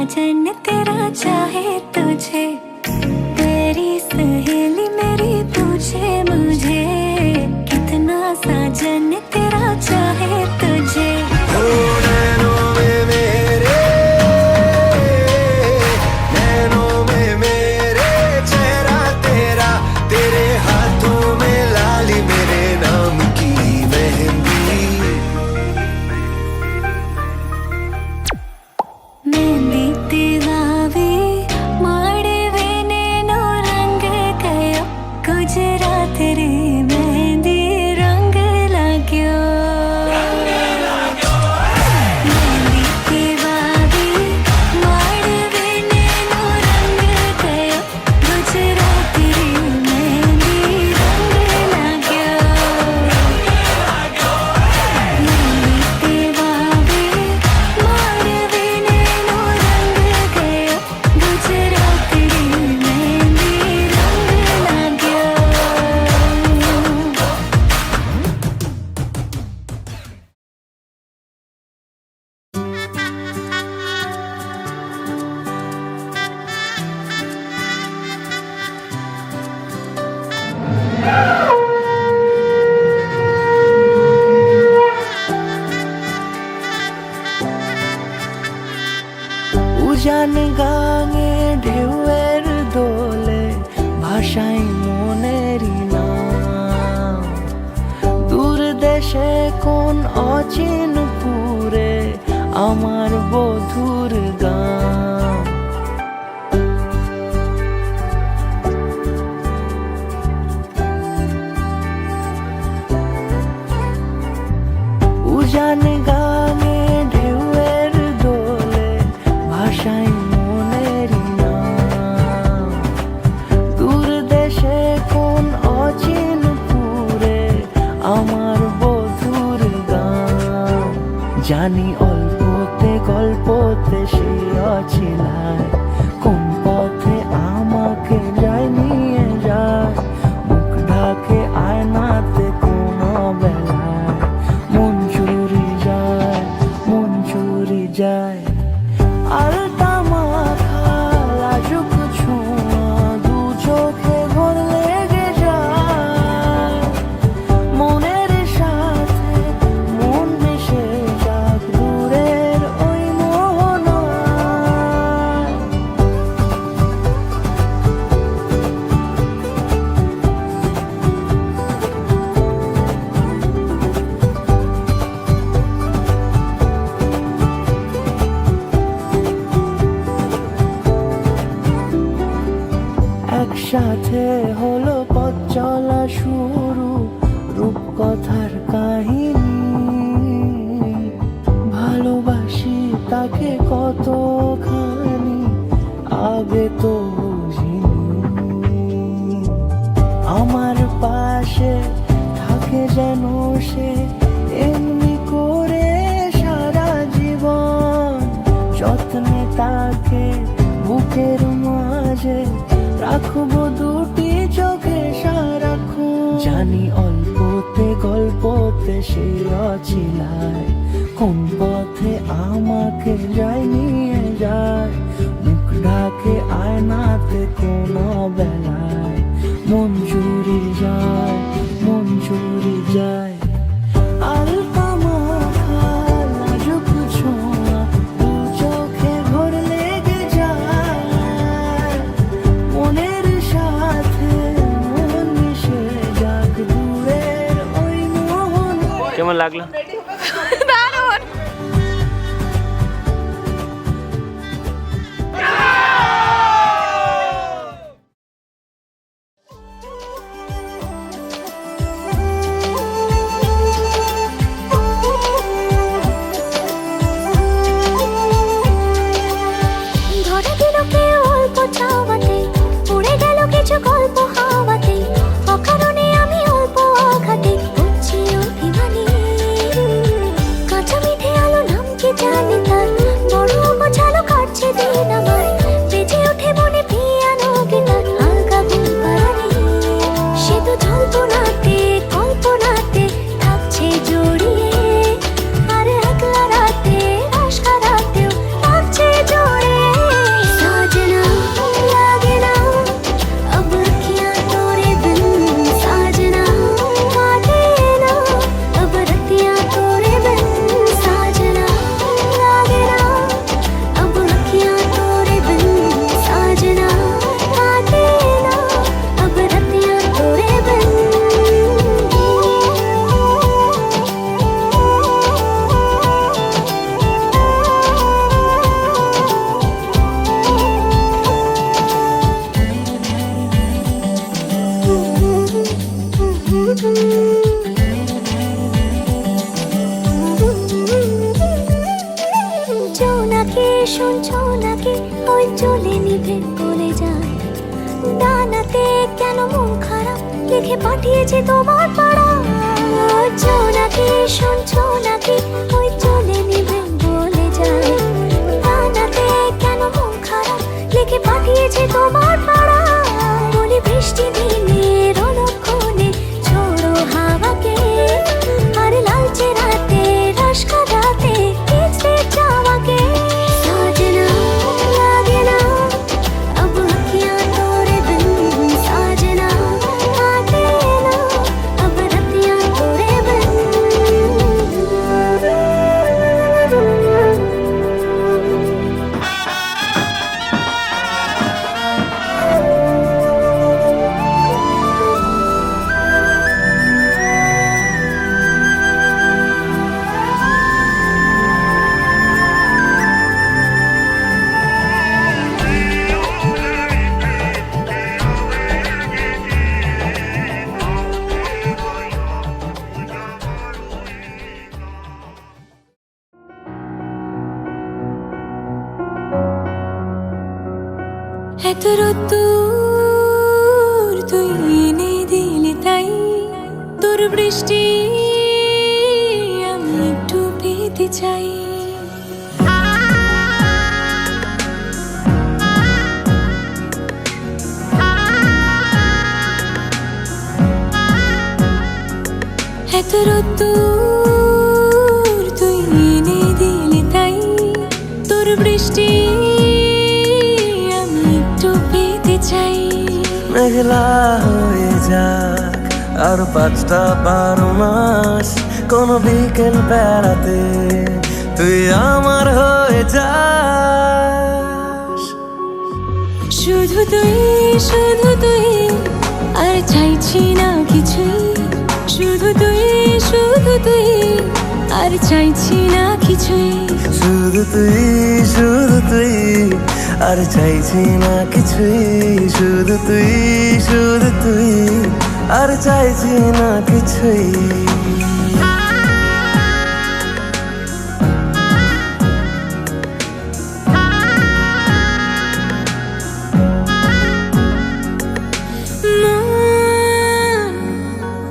साजन तेरा चाहे तुझे, तेरी सहेली मेरी पूछे मुझे, कितना साजन तेरा चाहे तुझे। উজান গাঙে ঢেউয়ের দোলে ভাষাই মনেরই নাম, দূর দেশে কোন অচিন পুরে আমার বধুর গান। উজান গাঙে ঢেউয়ের দোলে ভাষাই মনেরই নাম, দূর দেশে কোন অচিন পুরে আমার বধুর গান। জানি অল্পতে গল্পতে সে অছিলায়, কোন পথে আমাকে যায় নিয়ে যায়, মুখ ঢাকে আয়নাতে কোন বেলায় মন চুরি যায়, মন চুরি যায়। আলতা মাখা লাজুক ছোঁয়া দু চোখে ঘোর লেগে যায়, মনের সাথে মন মিশে যাক দূরের ওই মোহনায়। একসাথে হলো পথ চলা শুরু, রূপকথার কাহিনী, ভালোবাসি তাকে কতখানি আগে তো বুঝিনি। আমার পাশে থাকে যেন সে এমনি করে সারা জীবন, যত্নে তাকে বুকের মাঝে রাখবো দুটি চোখে সারাক্ষণ। জানি অল্পতে গল্পতে সে অছিলায়, কোন পথে আমাকে যায় নিয়ে যায়, মুখ ঢাকে আয়নাতে কোন বেলায় মন চুরি যায়, মন চুরি যায়। আলতা মাখা লাজুক ছোঁয়া দু চোখে ঘোর লেগে যায়, মনের সাথে মন মিশে যাক দূরের ওই মোহন। কেমন লাগলো? দারুণ। ধরে দিল কেউ অল্প চাওয়াতে, উড়ে গেল কিছু গল্প হাওয়াতে, অকারণে আমি অল্প আঘাতে হচ্ছি অভিমানী। শুনছো নাকি ওই চলে নিভে বলে যায় ডানাতে কেন মন খারাপ লিখে পাঠিয়েছে তোমার পাড়া নাকি শুনছো নাকি ওই চলে নিভে বলে যায় ডানাতে কেন মন খারাপ লিখে পাঠিয়েছে তোমার পাড়া বলি বৃষ্টি দিনের অলক্ষণে ছোড়ো হাওয়াকে আর লালচে রাতে রস কাটাতে কিছে চাওয়াকে साजना लागे ना अब अखियां तोरे बिन साजना आते ना अब रतियां तोरे बिन এত রোদ্দুর তুই এনে দিলি তাই তোর বৃষ্টি আমি একটু পেতে চাই এত রোদ্দুর তুই এনে দিলি তাই তোর বৃষ্টি মেঘলা হয়ে যাক আর 5টা 12 মাস কোন বিকেল বেড়াতে তুই আমার হয়ে যাস শুধু তুই আর চাইছি না কিছুই শুধু তুই আর চাইছি না কিছুই শুধু তুই আর চাইছি না কিছুই শুধু তুই আর চাইছি না কিছুই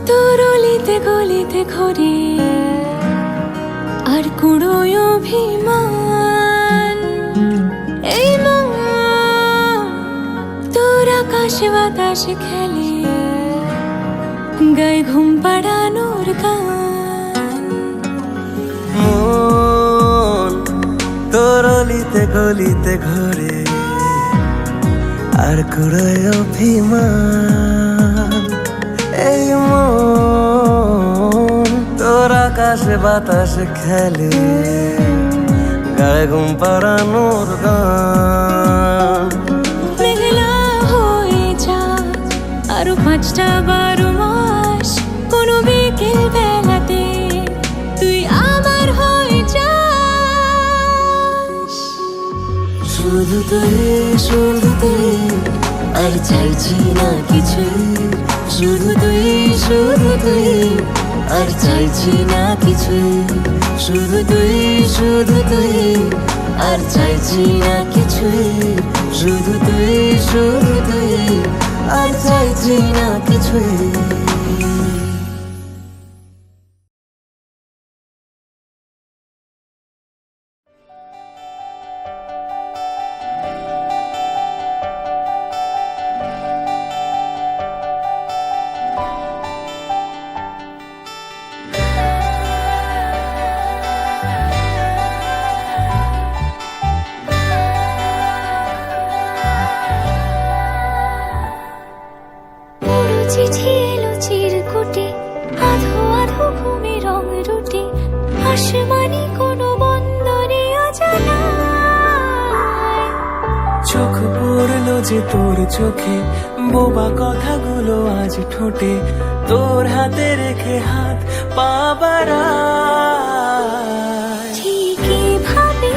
তোর অলিতে গলিতে ঘরে আর কুড়োয় অভিমান এই মন তোর আকাশে বাতাসে খেলে গায়ে ঘুম পাড়ানোর গান মন তোর অলিতে গলিতে ঘরে আর কুড়োয় অভিমান এই মন তোর আকাশে বাতাসে খেলে গায়ে ঘুম পাড়ানোর গান মেঘলা হয়ে যা আরো 5টা 12 মাস কোনো বিকেল বেলাতে তুই আমার হয়ে যাস শুধু তুই আর চাইছি না কিছুই শুধু তুই আর চাইছি না কিছুই শুধু তুই আর চাইছি না কিছুই শুধু তুই আর চাইছি না কিছুই চিঠি এলো চিরকুটে আধো আধো ঘুমে রং রুটে আসমানি কোনো বন্দরে অজানায় চোখ পড়লো যে তোর চোখে বোবা কথাগুলো আজ ঠোঁটে তোর হাতে রেখে হাত পা বাড়ায় ঠিকই ভাবে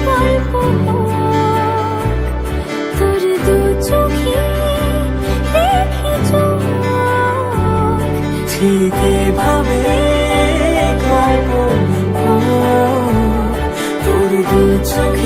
গল্প তোর দু চোখে রেখে চোখ ঠিক এভাবে গল্প তোর দু চোখে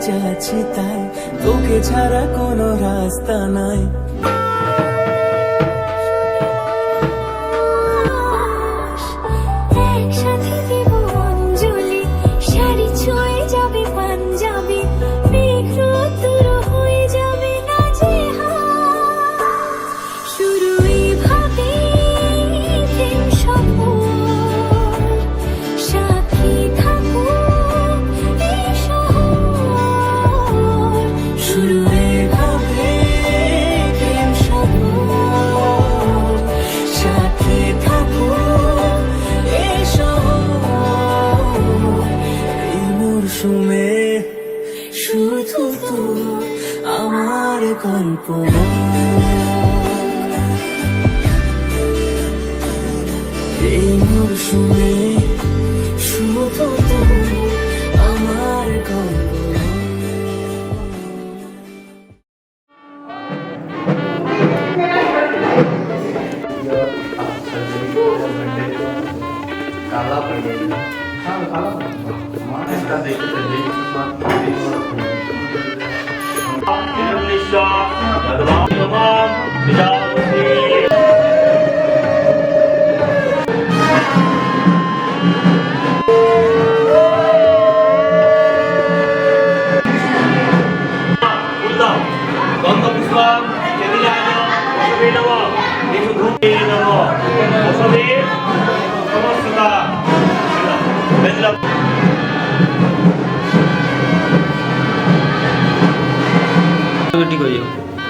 বেঁচে আছি তাই, তোকে ছাড়া কোনো রাস্তা নাই। একসাথে দিব অঞ্জলি, শাড়ি ছুঁয়ে যাবে পাঞ্জাবি, মেঘ রোদ্দুর হয়ে যাবে নাজেহাল। শুরু এইভাবে প্রেম সফর, সাথী থাকুক এই শহর। শুরু এভাবে প্রেম সফর, সাথে থাকুক এই শহর। এই মরশুমে শুধু তুই আমার কল্পনা, এই মরশুমে শুধু তুই আমার কল্পনা। काला पड़ेगा। हाँ काला हमारे इसका देखते चलिए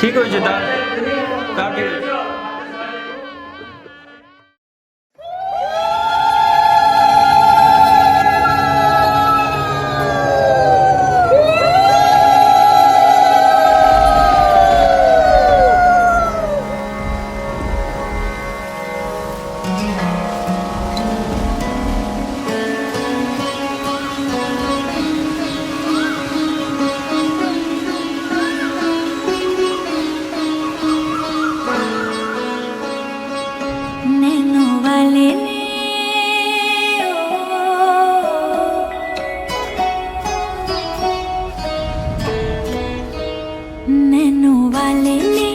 ঠিক হয়েছে তা ঠিক আছে। नैनो वाले ने नैनो वाले ने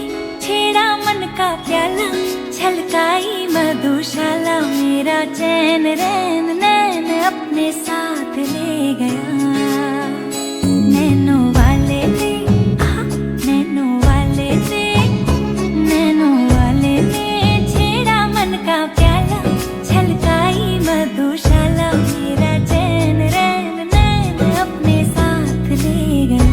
छेड़ा मन का प्याला, छलकाई मधुशाला मेरा चैन रैन नैन अपने साथ ले गया। नैनो वाले ने नैनो वाले ने नैनो वाले ने छेड़ा मन का प्याला, छलकाई मधुशाला मेरा चैन रैन नैन अपने साथ ले गया।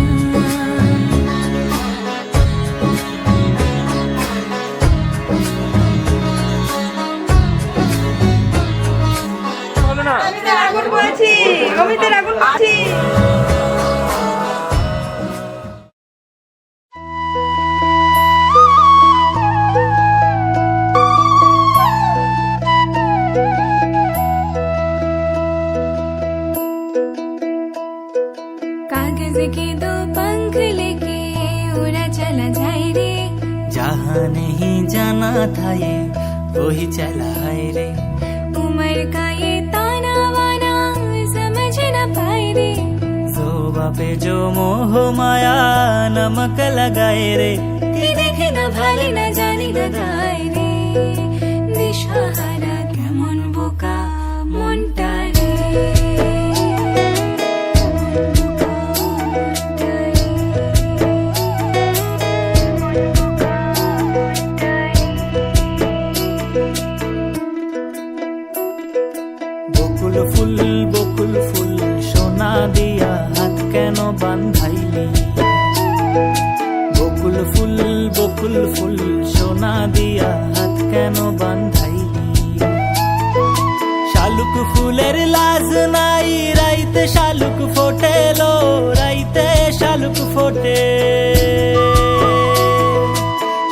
আগুন করেছি, অমিতের আগুন করেছি। कागज के दो पंख लेके उड़ा चला जाए रे, जहाँ नहीं जाना था ये वही चला है रे। उम्र का ये ताना वाना समझ न पाए रे, जोबा पे जो मोह माया नमक लगाए रे। कि देखे न भाले न जाने न गाए रे, दिशाहारा केमन बोका মনটা রে। বকুল ফুল সোনা দিয়া হাত কেন বান্ধাইলি। বকুল ফুল সোনা দিয়া হাত কেন বান্ধাইলি। শালুক ফুলের লাজ নাই রাইতে শালুক ফোটেলো, রাইতে শালুক ফোটে।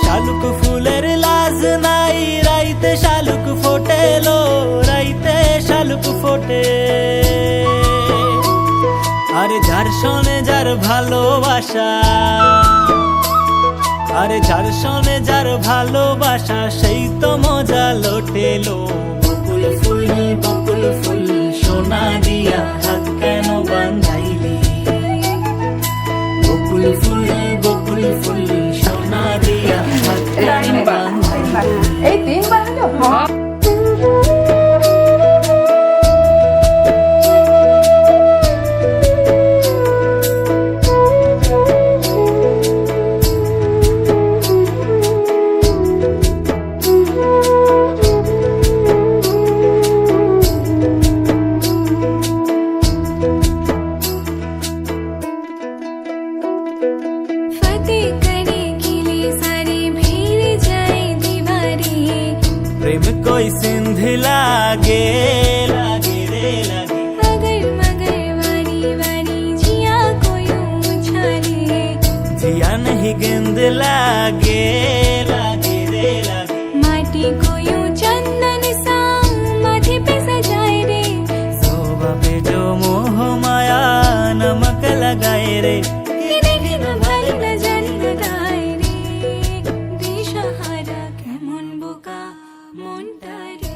শালুক ফুলের লাজ নাই রাইতে শালুক ফোটেলো, রাইতে শালুক ফোটে। আরে যার শোনে যার ভালোবাসা, আরে যার শোনে যার ভালোবাসা সেই তো মজা লোটেলো। বকুল ফুল সোনা দিয়া হাত কেন বান্ধাইলি। ফুল বকুল ফুল সোনা দিয়া হাতে বাঁধা এই তিনবার হলো फतेह करे के लिए सारी भीड़ जाए दीवारी प्रेम कोई सिंध लागे लागे रे लागे अगर मगर वारी वारी जिया कोई उछाले जिया नहीं गेंद लागे लागे रे लागे माटी को यूं चंदन सा माथे पे सजाए रे शोभा पे जो मोह माया नमक लगाए रे कि देखे ना भारी ना जानी ना गाए रे दिशहारा केमन बोका মনটা রে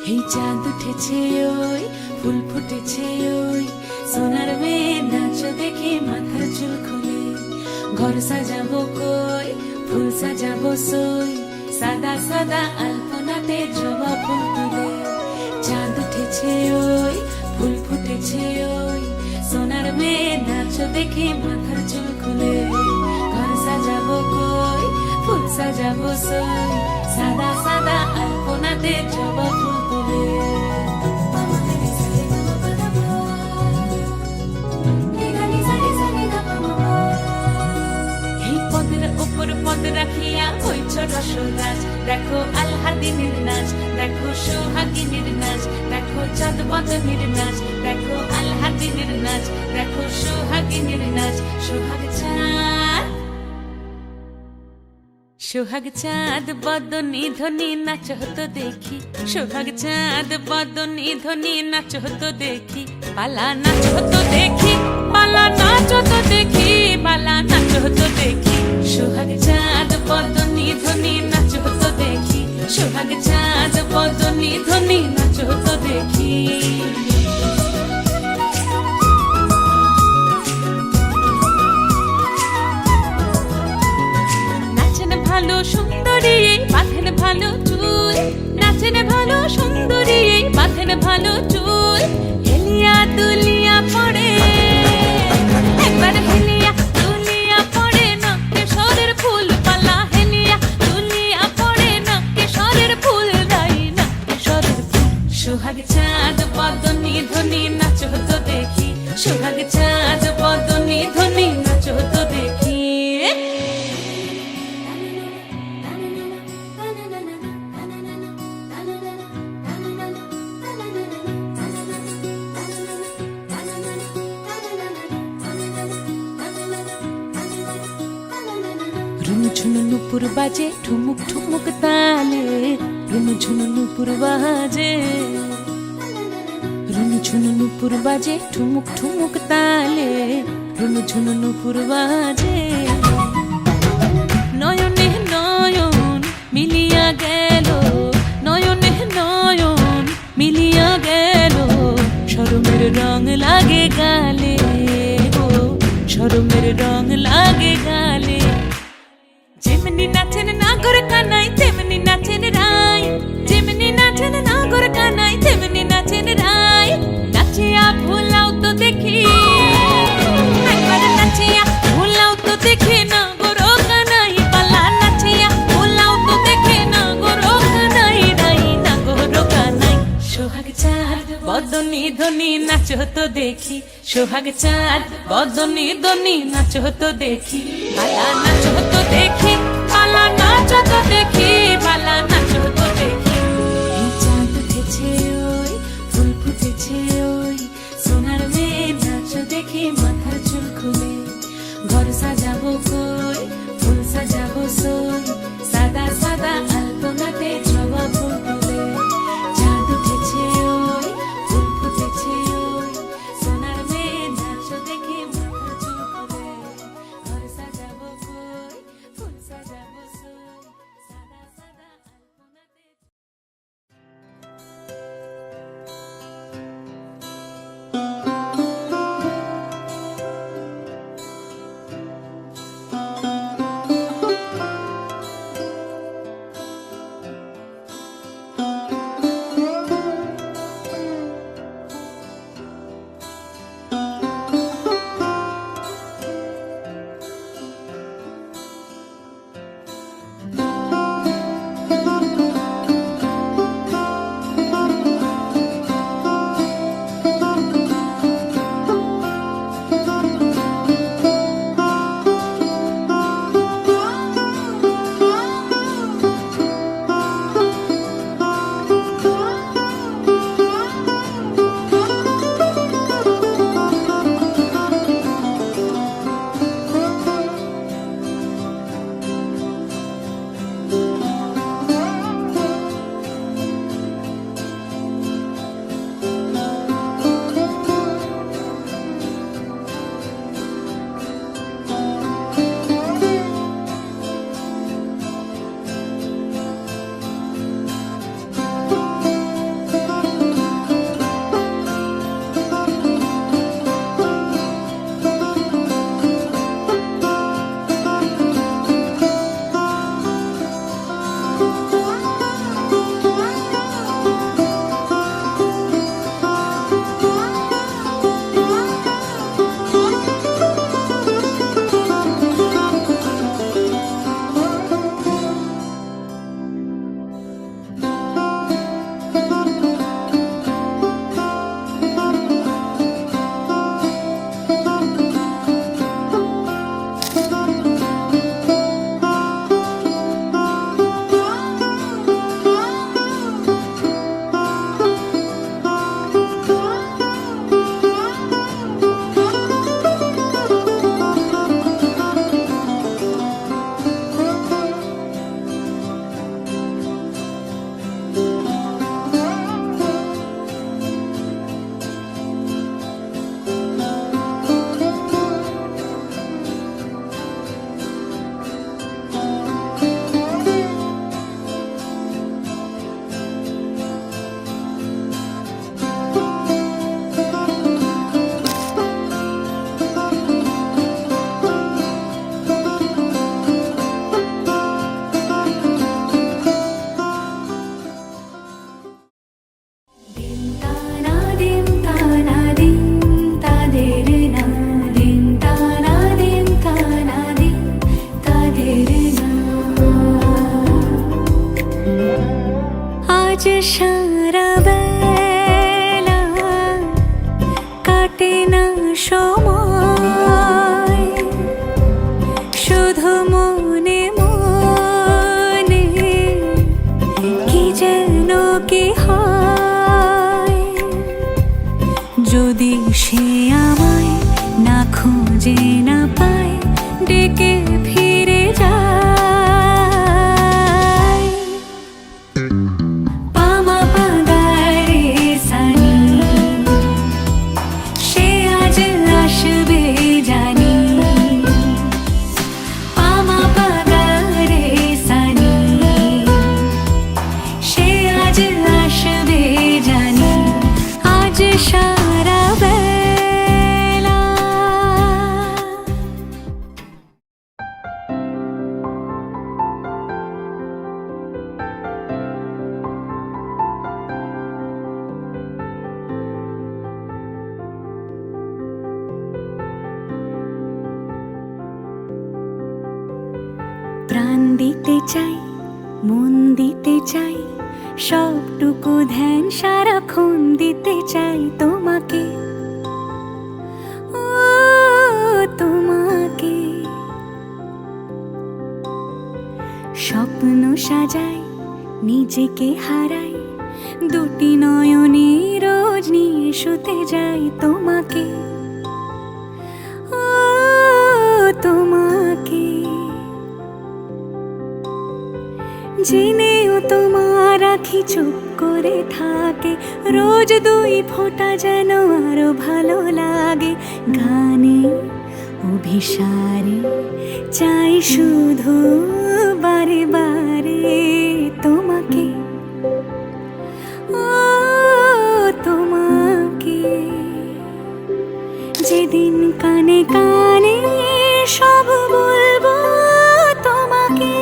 এই চাঁদ উঠেছে ওই ফুল ফুটেছে ওই সোনার মেয়ে নাচ দেখে মাথার চুল খুলে ঘর সাজাবো কই ফুল সাজাবো সই সাদা সাদা আলপনাতে জবা ফুল তুলে চাঁদ উঠেছে ওই ফুল ফুটেছে ওই সোনার মেয়ে নাচ দেখে মাথার চুল খুলে ঘর সাজাবো কই ফুল সাজাবো সই সাদা সাদা আলপনাতে জবা ফুল তুলে এই পদের উপর পদ রাখিয়া হইছ রসরাজ দেখো আলহাদিনের নাচ দেখো সোহাগিনীর নাচ দেখো চাঁদ বদনের নাচ দেখো আলহাদিনের নাচ দেখো সোহাগিনীর নাচ সোহাগ চাঁদ সোহাগ চাঁদ বদনী ধ্বনি নাচ হতো দেখি সোহাগ চাঁদ বদনী ধ্বনি নাচ হতো দেখি পালা নাচ হতো দেখি পালা নাচ হতো দেখি পালা নাচ হতো দেখি সোহাগ চাঁদ বদনী ধ্বনি নাচ হতো দেখি সোহাগ চাঁদ বদনী ধ্বনি নাচ হতো দেখি ভালো সুন্দরী বাঁধেন ভালো চুল নাচেন ভালো সুন্দরী বাঁধেন ভালো চুল হেলিয়া দুলিয়া পড়ে একবার হেলিয়া দুলিয়া পড়ে না কেশরের ফুল পালা হেলিয়া দুলিয়া পড়ে না কেশরের ফুল দাই না কেশরের ফুল সোহাগ চাঁদ বদনী ধ্বনি নাচ হতো দেখি সোহাগ চাঁদ বদনী ধ্বনি নাচ হতো দেখি ঝুনু নুপুর বাজে ঠুমুক ঠুমুক তালে রুনু ঝুনু নুপুর বাজে রুনু ঝুনু নুপুর বাজে ঠুমুক ঠুমুক তালে রুনু ঝুনু নুপুর বাজে নয়নে নয়ন মিলিয়া গেল নয়নে নয়ন মিলিয়া গেল শরমের রং লাগে গালে গো শরমের রং লাগে গালে যেমনি নাচেন নাগর কানাই তেমনি নাচেন রাই যেমনি নাচেন নাগর কানাই তেমনি নাচেন রাই নাচিয়া ভুলাও তো দেখি একবার নাচিয়া ভুলাও তো দেখি নাগর কানাই পালা নাচিয়া ভুলাও তো দেখি নাগর কানাই রাই নাগর কানাই সোহাগ চাঁদ বদনী ধ্বনি নাচ হতো দেখি সোহাগ চাঁদ বদনী ধ্বনি নাচ হতো দেখি পালা নাচ হতো দেখি পালা নাচ হতো দেখি পালা নাচ হতো দেখি এই চাঁদ উঠেছে ওই ফুল ফুটেছে ওই সোনার মেয়ে নাচ দেখি মাথার আজ সারা বেলা কাটে না সময়, শুধু মনে মনে কি যেন কি হয়। যদি সে আমায় না খুঁজে না পায়, ডেকে ফিরে যায়। পামা পাগারে সানি, সে আজ আসবে জানি। পামা পাগারে সানি, সে আজ আসবে জানি। আজ সারা বেলা প্রাণ দিতে চাই, মন দিতে চাই, সবটুকু ধ্যান সারাক্ষণ দিতে চাই তোমাকে, ও তোমাকে। স্বপ্ন সাজাই, নিজেকে হারাই, দুটি নয়নে রোজ নিয়ে শুতে যাই তোমাকে, ও তোমাকে। জেনেও তোমার আখি চুপ করে থাকে, রোজ দুই ফোঁটা যেন আরো ভালো লাগে। গানে অভিসারে চাই শুধু বারে বারে তোমাকে, ও তোমাকে। যেদিন কানে কানে সব বলবো তোমাকে,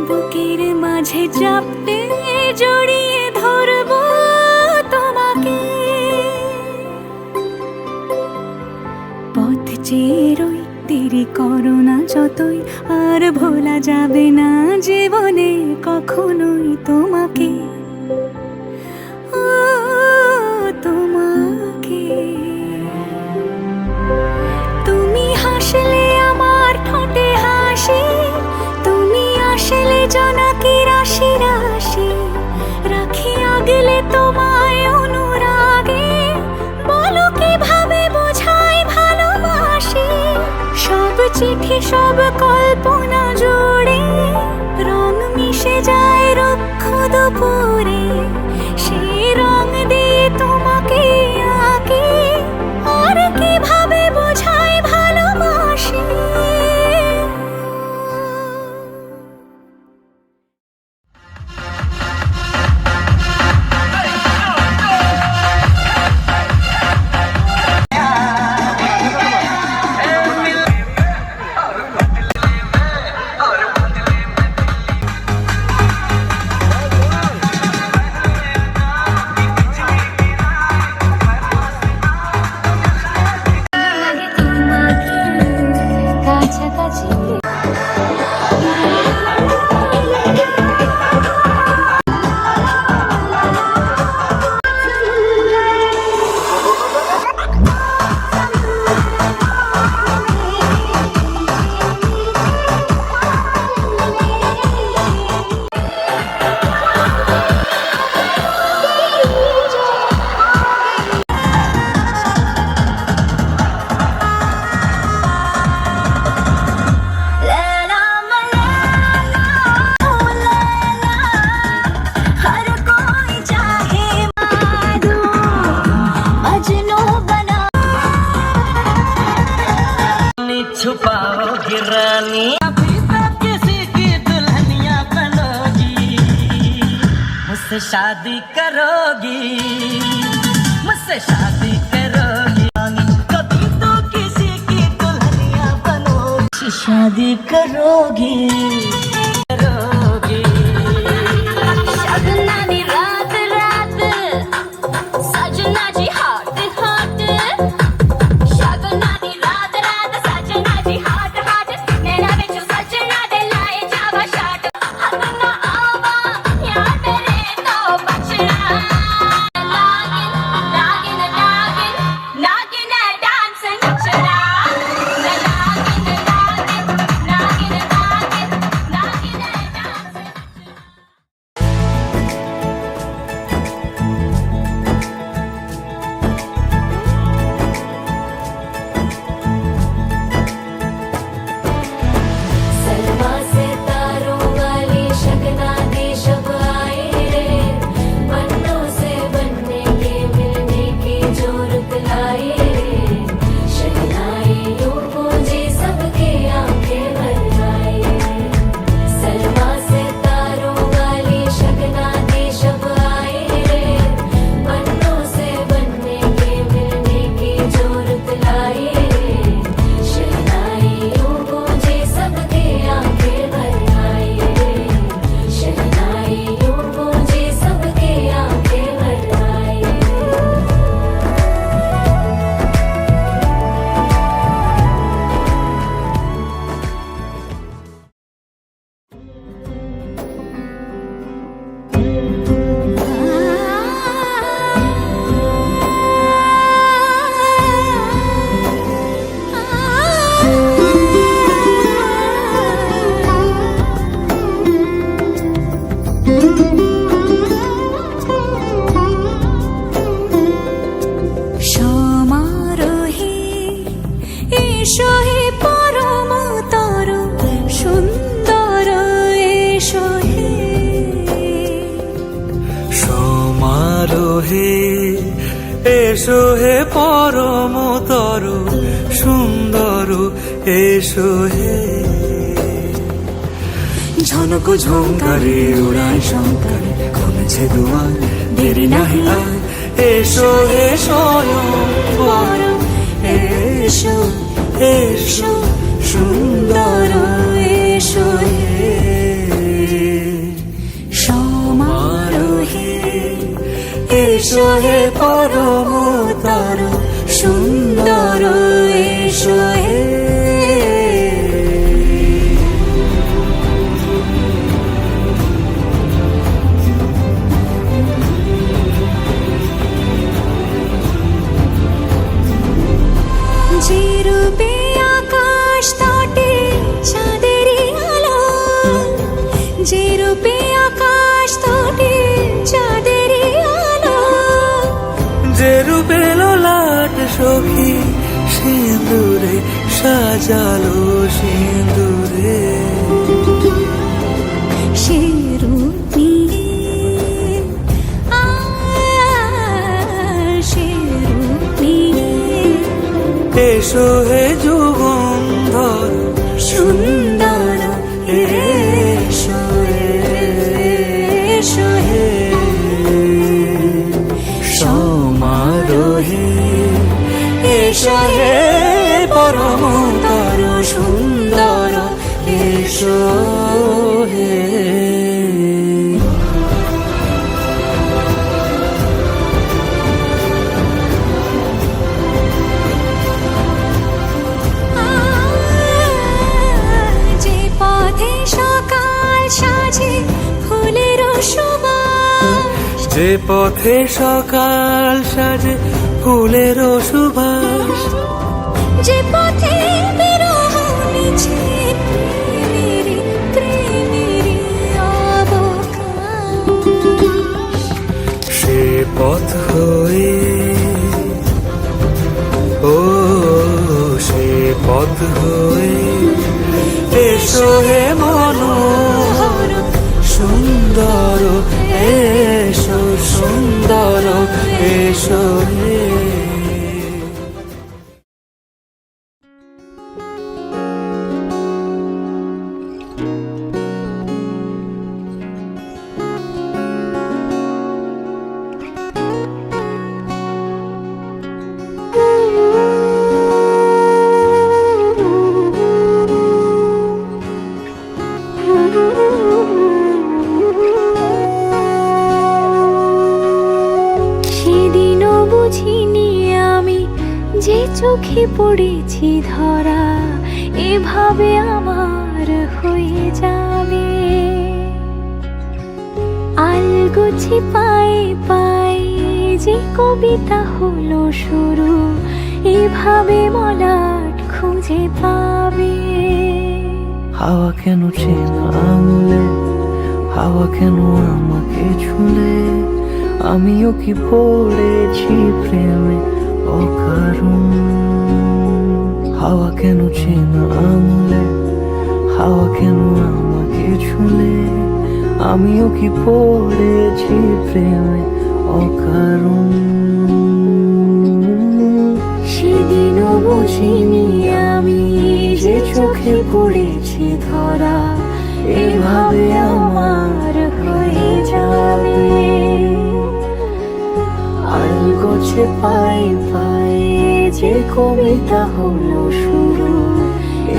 বুকের মাঝে চাপতে জড়িয়ে ধরবো তোমাকে। পথ চেয়ে রই, দেরি করো না যতই, আর ভোলা যাবে না জীবনে কখনোই তোমাকে, ও তোমাকে। তুমি হাসলে আমার ঠোঁটে হাসি, তুমি আসলে জোনাকি রাশি রাশি। রাখি আগলে তোমায় অনুরাগে, বলো কিভাবে বোঝাই ভালোবাসি। সব চিঠি সব কল্পনা জুড়ে রং মিশে যায় রুক্ষ দুপুরে, সেই রং দিয়ে তোমাকে আঁকি, আর কিভাবে বোঝাই ভালোবাসি। छुपाओगी रानी, अभी तक किसी की दुल्हनिया बनोगी, मुझसे शादी करोगी, मुझसे शादी करोगी रानी। कभी तो किसी की दुल्हनिया बनोगी, शादी करोगी करोगी। सजना दी रात रात, सजना जी हाट हाट। सजना दी रात रात, सजना जी हाट हाट। नैना विच सजना दे लाए जावा शाट। हद ना आवा এসো হে পরমতর সুন্দর, এসো হে। ঝনক ঝঙ্কারে উড়ায় শঙ্কারে, কমেছে দুয়ার দেরি নাহি আর। এসো হে স্বয়ং পরম, এসো এসো সুন্দর, এসো হে সমারোহে এসো হে পরমতর সুন্দর, এসো হে। যে রূপে আকাশ তটে চাঁদেরই আলো, যে রূপে আকাশ তটে চাঁদেরই আলো, যে রূপে ললাট সখী সিঁদুরে সাজালো সিঁদুরে। সে রূপ নিয়ে সে রূপ নিয়ে এসো হে যুগন্ধর সুন্দর, এসো এসো হে সমারোহে। এসো হে পরমতর সুন্দর, এসো হে। যে পথে সকাল সাজে ফুলের সুবাস, যে পথে সকাল সাজে ফুলের সুবাস, যে পথে বিরহ মিছে প্রেমেরই প্রেমেরই অবকাশ, সে পথ হয়ে ও সে পথ হয়ে এসো হে মনোহর সুন্দর, এসো সুন্দর, এসো হে। সেদিনও বুঝিনি আমি যে চোখে পড়েছি ধরা, এভাবে আমার হয়ে যাবে। আলগোছে পায়ে পায়ে যে কবিতা হলো শুরু, এভাবে মলাট খুঁজে পাবে। হাওয়া কেন চেনা আঙুলে, হাওয়া কেন আমাকে ছুলে, আমিও কি পড়েছি প্রেমে অকারণ। হাওয়া কেন চেনা আঙুলে, হাওয়া কেন আমাকে ছুলে, আমিও কি পড়েছি প্রেমে অকারণ। সেদিনও বুঝিনি আমি যে চোখে পড়েছি ধরা, এভাবে আমার হয়ে যাবে। আলগোছে পায়ে পায়ে যে কবিতা হলো শুরু,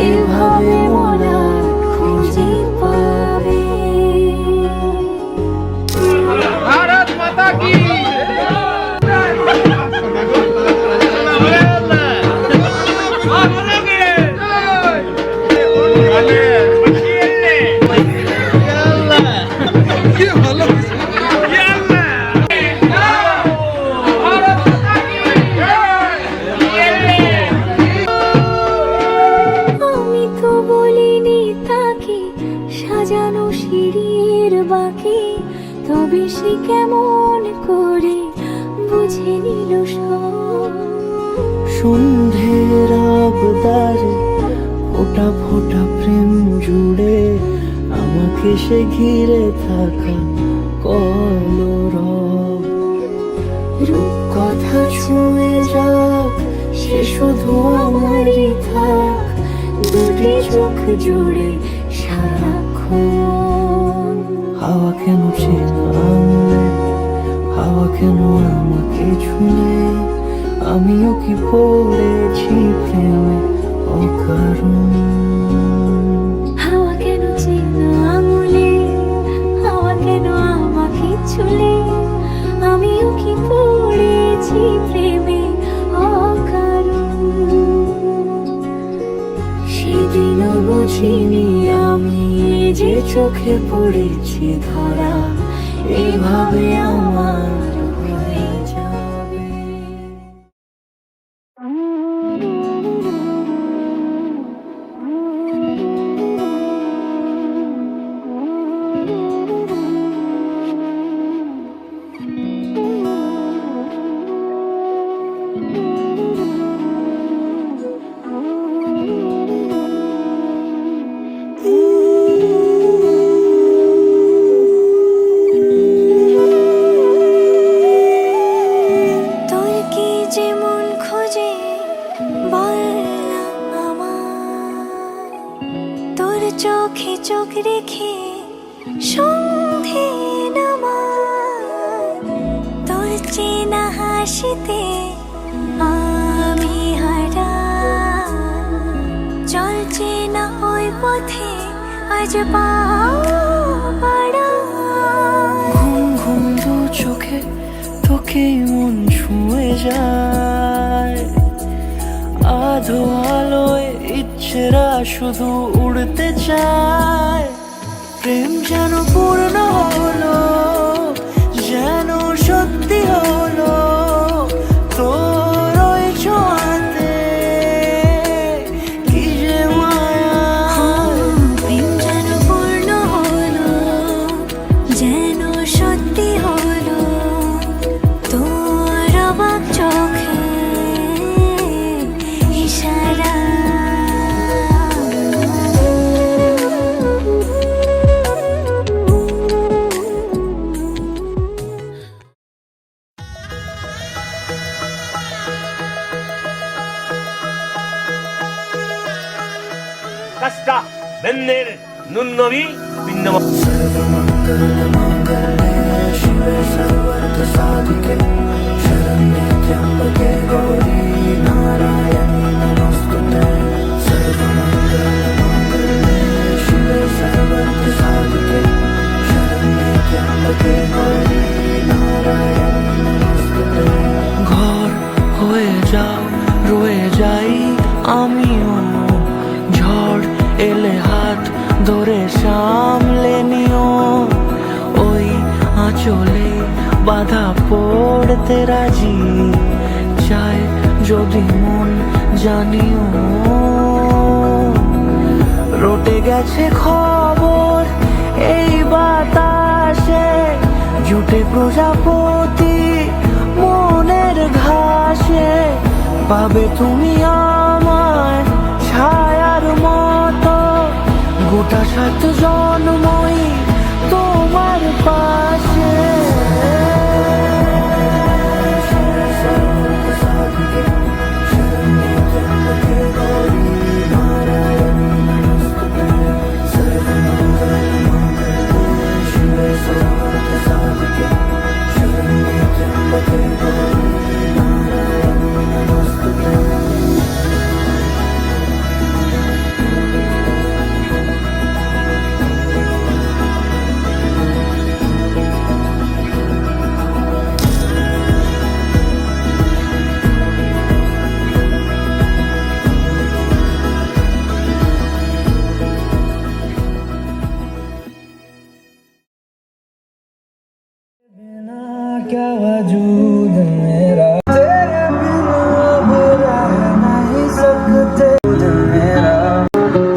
এভাবে মোরা খুঁজে পাবে। भारत माता की আমি তো বলিনি তাকে সাজানো সিঁড়ির বাকি, তবে সে কেমন করে বুঝে নিল সব। সন্ধ্যের আবদারে ফোটা ফোটা প্রেম জুড়ে, আমাকে সে ঘিরে থাকা কলরব। রূপকথা ছুঁয়ে যাক, সে শুধু আমারই থাক, দুটি চোখ জুড়ে সারাক্ষণ। হাওয়া কেন চেনা আঙুলে, হাওয়া কেন আমাকে ছুঁলে, আমিও কি পড়েছি প্রেমে অকারণ। হাওয়া কেন চেনা আঙুলে, হাওয়া কেন আমাকে ছুলে, আমিও কি পড়েছি প্রেমে অকারণ। সেদিনও বুঝিনি আমি যে চোখে পড়েছি ধরা, এইভাবে আমার হয়ে যাবে। তোর কি যে মন খোঁজে বল না আমায়, তোর চোখে চোখ রেখে সন্ধে নামায়, তোর চেনা হাসিতে আমি হারাই, চল চেনা ওই পথে আজ পা বাড়াই। ঘুম ঘুম দু চোখে তোকে মন ছুঁয়ে যায়, আধো আলোয় ইচ্ছেরা শুধু উড়তে চায়। প্রেম যেন পূর্ণ হলো, যেন সত্যি হলো, তোর ওই ছোঁয়াতে কি যে মায়া। প্রেম যেন পূর্ণ হলো, যেন সত্যি হলো, তোর অবাক চোখে ইশারা। Casta, vender, nunnovi, pinnama. शिवे सर्वर्थ साधिके शरण्ये त्र्यंबके गौरी नारायणी नमोस्तुते। सर्वमंगलमांगल्ये शिवे सर्वर्थ साधिके शरण्ये त्र्यंबके गौरी नारायणी नमोस्तुते। ঘর হয়ে যাও রয়ে যাই আমিও, ঝড় এলে হাত ধরে সামলে নিও, ওই আঁচলে বাধা পড়তে রাজি, চায় যদি মন জানিও। রটে গেছে খবর এই বাতাসে, জুটে প্রজাপতি মনের ঘাসে, পাবে তুমি আমায় ছায়ার মতো, গোটা 7 জন্মই তোমার পাশে। क्या वजूद मेरा तेरे बिना अब रह नहीं सकते मेरा,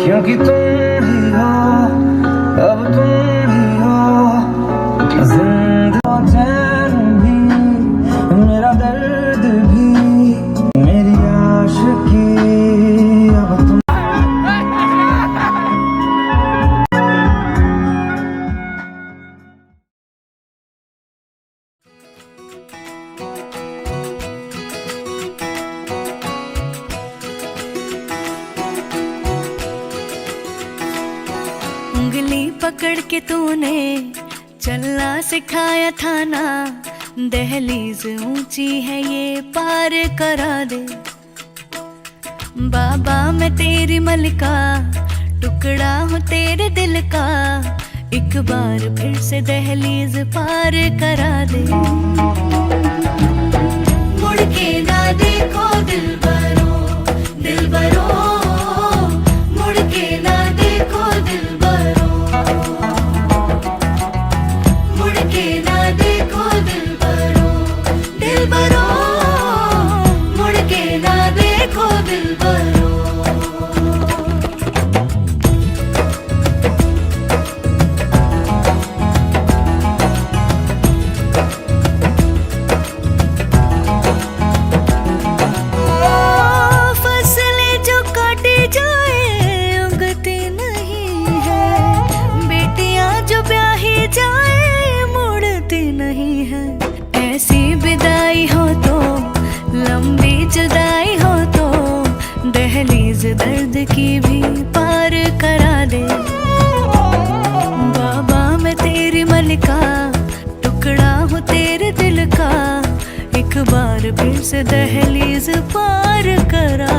क्योंकि तुम ही हो, अब तुम ही हो, जिंदा चैन भी मेरा दर्द भी मेरी आशिकी, अब तुम। पकड़ के तूने चलना सिखाया था ना, दहलीज ऊंची है ये पार करा दे। बाबा मैं तेरी मलिका, टुकड़ा हूँ तेरे दिल का, एक बार फिर से दहलीज पार करा दे। मुड़ के ना देखो दिलबरो, दिलबरो, मुड़ के ना देखो दिलबरो, मुड़ के ना देखो दिलबरो, दिलबरो, मुड़ के ना देखो दिलबरो। ऐसी विदाई हो तो, लंबी जुदाई हो तो, दहलीज दर्द की भी पार करा दे। बाबा मैं तेरी मलिका, टुकड़ा हूँ तेरे दिल का, एक बार फिर से दहलीज पार करा